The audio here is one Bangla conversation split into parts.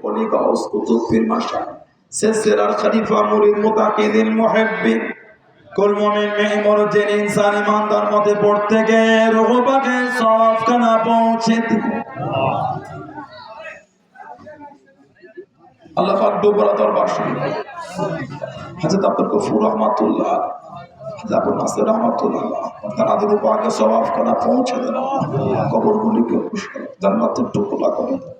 অলি গাউস কুতুব পীর মাশা সিলসিলার খলিফা মুরিদ মুতাকিদিন মুহিব্বিন কুল মুমিন মেহমান যিনি ইনসান ইমানদার মতে পড়তে গিয়ে রূহ পাকে সওয়াবখানা পৌঁছে দিবে। আল্লাহ পাক দোবরা দরবার শুনুন। হযরত আব্দুল গফুর রহমাতুল্লাহ, হযরত আবু নাসির রহমাতুল্লাহ, তাদের রূহ পাকে সওয়াবখানা পৌঁছে দেন। কবরগুলিকে খুশি করে জান্নাতের টুকরা করে দেন।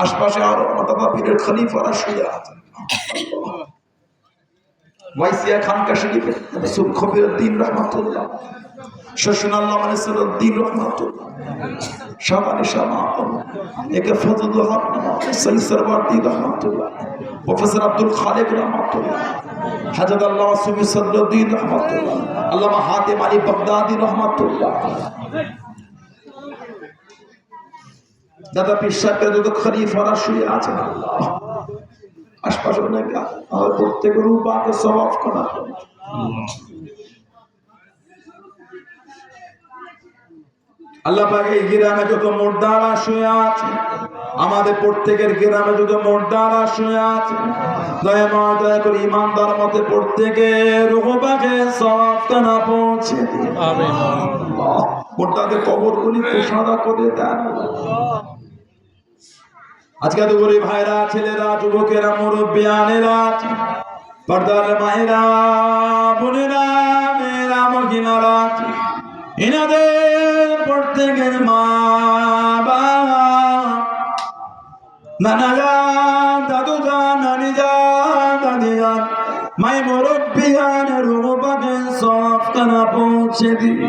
আশপাশে আরো মাতাবা পীরের খলিফারা শুয়ে আছেন। ওয়াইসিয়া খানকা শরীফে রাসূল খবিরউদ্দিন রহমাতুল্লাহ, শশনাল্লাহ মানসুরউদ্দিন রহমাতুল্লাহ, শাবানি শামা একে ফজলুল হক সৈয়দ সরওয়ার্দী রহমাতুল্লাহ, প্রফেসর আব্দুল খালেক রহমাতুল্লাহ, হযরত আল্লাহ সুবি সদরুদ্দিন রহমাতুল্লাহ, আল্লামা হাতিম আলী বাগদাদি রহমাতুল্লাহ, দাদা পীর সাহেবের যত খলিফারা শুয়ে আছেন। আল্লাহ আশপাশে অনেক আমার প্রত্যেকের রূহ পাকে সওয়াব করা। আল্লাহ পাক এই গ্রামে যত মুর্দারা শুয়ে আছে, আমাদের প্রত্যেকের গ্রামে যত মুর্দারা শুয়ে আছে, দয়া করে ইমানদার মতে প্রত্যেকের রূহ পাকে সওয়াব করা পৌঁছে দিন। আমিন। আল্লাহ মুর্দাদের কবরগুলি কুশাদা করে দেন। আজকে তো গরিব ভাইরা, ছেলেরা, যুবকেরা, মুরব্বিয়ানেরা, পর্দার মায়েরা, বোনেরা, মেয়েরা, মহিলারা, এনাদের প্রত্যেকের মা বাবা, নানা যান, দাদু যান, নানি যান, দাদি যান, মাই মুরব্বিয়ানের রূহ পাকে সওয়াবখানা পৌঁছে দিন।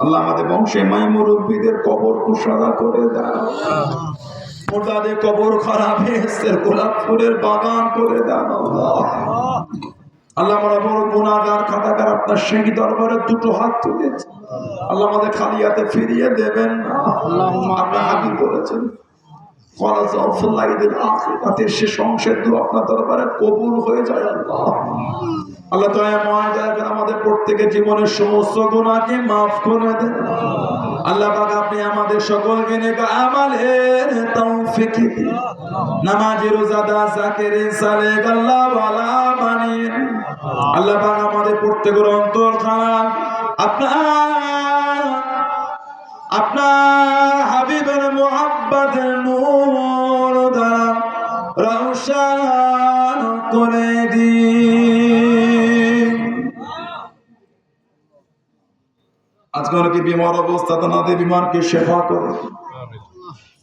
আল্লাহ আমাদের বংশে মাই মুরব্বীদের কবর কুশাদা করে দেন। মুর্দাদের কবর খারাপ বেহেশতের গোলাপ ফুলের বাগান করে দেন। আল্লাহ আমরা বড় গুনাহগার খাতাকার আপনার সেই দরবারে দুটো হাত তুলেছি। আল্লাহ আমাদের খালি হাতে ফিরিয়ে দেবেন না। আপনি হাবি করেছেন শেষ অংশের দোয়া আপনার দরবারে কবুল হয়ে যায়। আল্লাহ আল্লাহ আমাদের প্রত্যেকের জীবনের সমস্ত গুনাহকে মাফ করে দেন। আল্লাহ পাক আপনি আমাদের সকলকে নেক আমলের তৌফিক দিন। নামাজি রোজাদার জাকিরিন সালেক আল্লাহ ওয়ালা বানিয়ে দিন। আল্লাহ পাক আমাদের প্রত্যেকের অন্তর খানা আপনার হাবিবের মুহাব্বতের নূর দ্বারা রওশন করে দিন। আজকে অনেকে বিমার অবস্থাতে নাতে বিমারকে শেফা করে,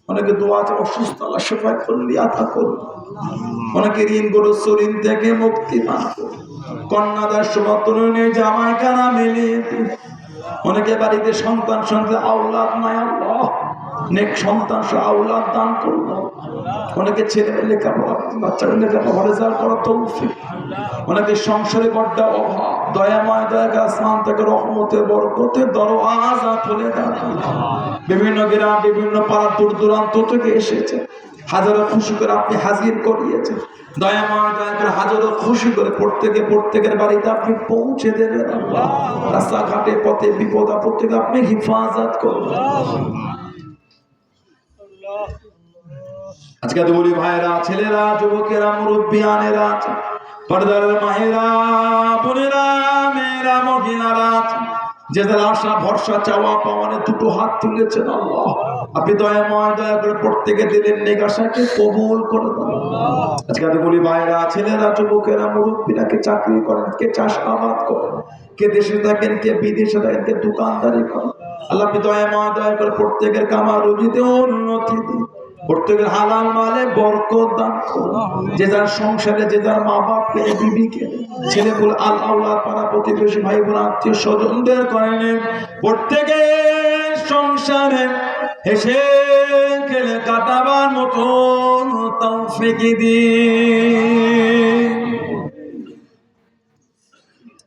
অনেকে দোয়া আছে অসুস্থ, আল্লাহ শেফা করলি আতা করুন। অনেকে ঋণ গ্রস্ত ঋণ থেকে মুক্তি পান করুন। কন্যাদার সমর্থনে জামাই কানা মিলিয়ে দিন। অনেকে বাড়িতে সন্তান আওলাদ নাই, আল্লাহ নেক সন্তান আওলাদ দান করুন। অনেকে ছেলে লেখাপড়া, বাচ্চারা লেখাপড়া রেজাল্ট করার তৌফিক। অনেকে সংসারে বড্ড অভাব, দয়াময় দয়া আসমান থেকে রহমতের বরকতের দরওয়াজা খুলে দেন। বিভিন্ন গ্রাম, বিভিন্ন পাড়া, দূর দূরান্ত থেকে এসেছে, হাজারো খুশি করে আপনি হাজির করিয়েছেন। দয়াময় দয়া করে হাজারো খুশি করে প্রত্যেকের বাড়িতে আপনি পৌঁছে দেবেন। আল্লাহ রাস্তাঘাটে পথে বিপদ আপদ থেকে আপনি হিফাজত করবেন। আজকে তো বলি ভাইরা, ছেলেরা, যুবকেরা, মুরব্বিয়ানেরা, পর্দার মায়েরা, বোনেরা, মেয়েরা, মহিলারা, যে যারা আশা ভরসা চাওয়া পাওয়ানে দুটো হাত তুলেছেন, আল্লাহ আপনি দয়াময় দয়া করে প্রত্যেকে দিলেন নেক আশাকে কবুল করে দেন। আজকে তো বলি ভাইরা, ছেলেরা, যুবকেরা, মুরব্বীরা, কে চাকরি করেন, কে চাষাবাদ করেন, কে দেশে থাকেন, কে বিদেশে থাকেন, কে দোকানদারি করেন, আল্লাহ আপনি দয়াময় দয়া করে প্রত্যেকের কামা রুজিতে উন্নতি দিন। প্রত্যেকের হালাল মালে বরকত দান করুন। যে যার সংসারে, যে যার মা বাপকে, বিবিকে, ছেলেপুলে, আল্লাহ পাড়া প্রতিবেশী, ভাই বোন, আত্মীয় স্বজনদের করেন প্রত্যেকের সংসারে হেসে খেলে কাটাবার মতন তৌফিক দিন।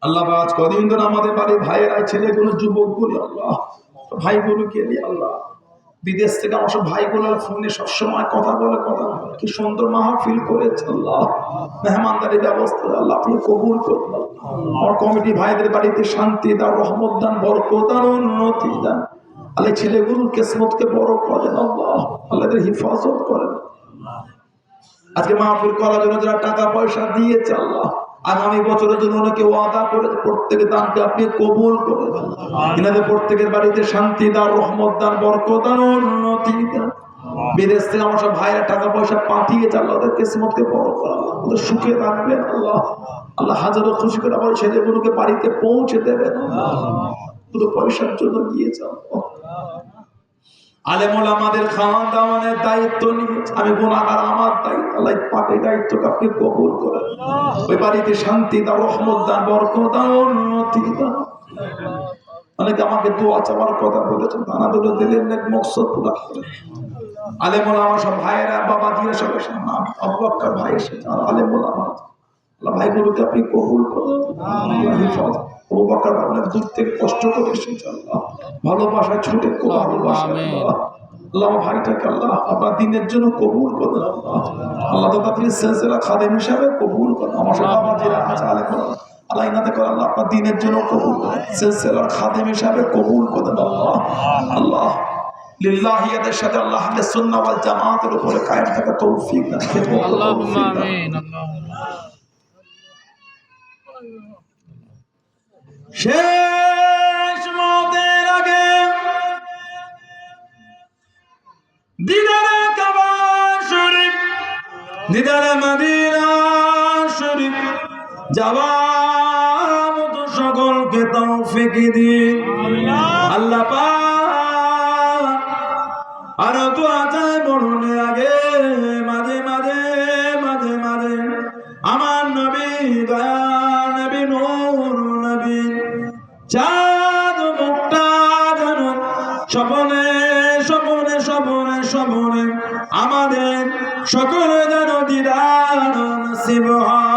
আল্লাহ আজ কদিন ধরে আমাদের বাড়ি ভাইয়েরা, ছেলেগুলো, যুবকগুলো, আল্লাহ ভাইগুলোকে নিয়ে আল্লাহ বিদেশ থেকে আমার সব ভাইগুলোর ফোনে সবসময় কথা বলে কি সুন্দর মাহফিল করেছে। আল্লাহ মেহমানদারি ব্যবস্থা আল্লাহ আপনি কবুল করুন। আমার কমিটি ভাইদের বাড়িতে শান্তি দান, রহমত দান, বরকত দান, উন্নতি দান। আল্লাহ ছেলেগুলোর কিসমতকে বড় করেন আল্লাহ, আল্লাহ এদের হিফাজত করেন। আজকে মাহফিল করার জন্য যারা টাকা পয়সা দিয়েছে আল্লাহ, আগামী বছরের জন্য অনেকে ওয়াদা করে, প্রত্যেকের দানকে আপনি কবুল করে দেন। এনাদের প্রত্যেকের বাড়িতে শান্তি দান, রহমত দান, বরকত দান, উন্নতি দান। বিদেশ থেকে আমার সব ভাইরা টাকা পয়সা পাঠিয়েছে আল্লাহ, ওদের কিসমতকে বড় করা, ওদের সুখে রাখবেন আল্লাহ। আল্লাহ হাজারো খুশি করে আমার ছেলেগুলোকে বাড়িতে পৌঁছে দেবেন। দুটো পয়সার জন্য গিয়েছে আলেম ওলামাদের খাওয়া দাওয়ানের দায়িত্ব নিয়েছে, আমি গুনাহগার, আমার দায়িত্ব, আল্লাহ পাক এই দায়িত্বকে আপনি কবুল করেন। ওই বাড়িতে শান্তি দাও, রহমত দান, বরকত দাও, উন্নতি দাও। অনেকে আমাকে দোয়া চাওয়ার কথা বলেছেন, তারা দুটো দিলেন নেক মকসদ পুরা করে। আলেম ওলামা সব ভাইয়েরা, বাবা দিয়ে সব এসে, আবু বকর ভাই এসেছে, আর আলেম ওলামা আল্লাহ ভাইগুলোকে আপনি কবুল করেন। আল্লাহ হিফাজত। আবু বকর ভাই অনেক দূর থেকে কষ্ট করে এসেছে আল্লাহ, ভালোবাসায় ছুটে খুব ভালোবাসা আল্লাহ। আল্লাহ ভাইটাকে আল্লাহ আপনার দিনের জন্য কবুল করেন আল্লাহ। আল্লাহ তো তাদের সিলসিলা খাদেম হিসাবে কবুল করেন। আমার সব বাবা যারা আছে আলেম ওলামা আল্লাহ ইনাতে করে আল্লাহ আপনার দিনের জন্য কবুল করেন, সিলসিলার খাদেম হিসাবে কবুল করেন আল্লাহ। আল্লাহ লিল্লাহিয়াতের সাথে আল্লাহ আহলে সুন্নাহ ওয়াল জামাতের উপরে কায়েম থাকা তৌফিক দান করুন। আল্লাহুম্মা আমিন। শেষ মতের আগে দিদারে কাবা শরীফ, দিদারে মদিনা শরীফ যাওয়ার মতো সকলকে তৌফিক দিন আল্লাহ পাক। আর তো আজায় মরণের আগে মাঝে মাঝে মাঝে মাঝে আমার নবী, দয়া নবী, নূর নবী চাঁদ মুক্তা যেন স্বপনে স্বপনে স্বপনে স্বপনে আমাদের সকলে যেন দিদার নসিব হয়।